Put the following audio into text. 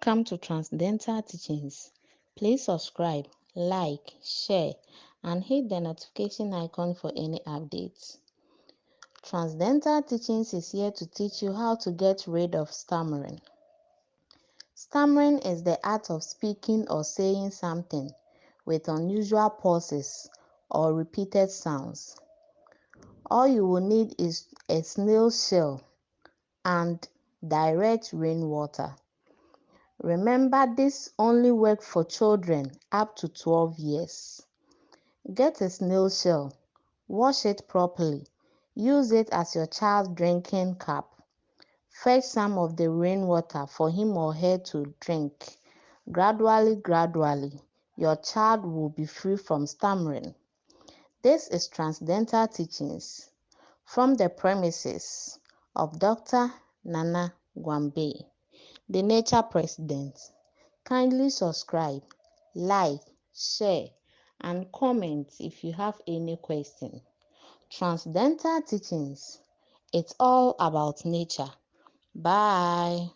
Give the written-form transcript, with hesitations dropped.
Welcome to Transcendental Teachings. Please subscribe, like, share, and hit the notification icon for any updates. Transcendental Teachings is here to teach you how to get rid of stammering. Stammering is the art of speaking or saying something with unusual pauses or repeated sounds. All you will need is a snail shell and direct rainwater. Remember, this only works for children up to 12 years. Get a snail shell, wash it properly, use it as your child's drinking cup. Fetch some of the rainwater for him or her to drink. Gradually, your child will be free from stammering. This is Transcendental Teachings from the premises of Dr. Nana Gwambe, the Nature President. Kindly subscribe, like, share, and comment if you have any question. Transcendental Teachings, it's all about nature. Bye.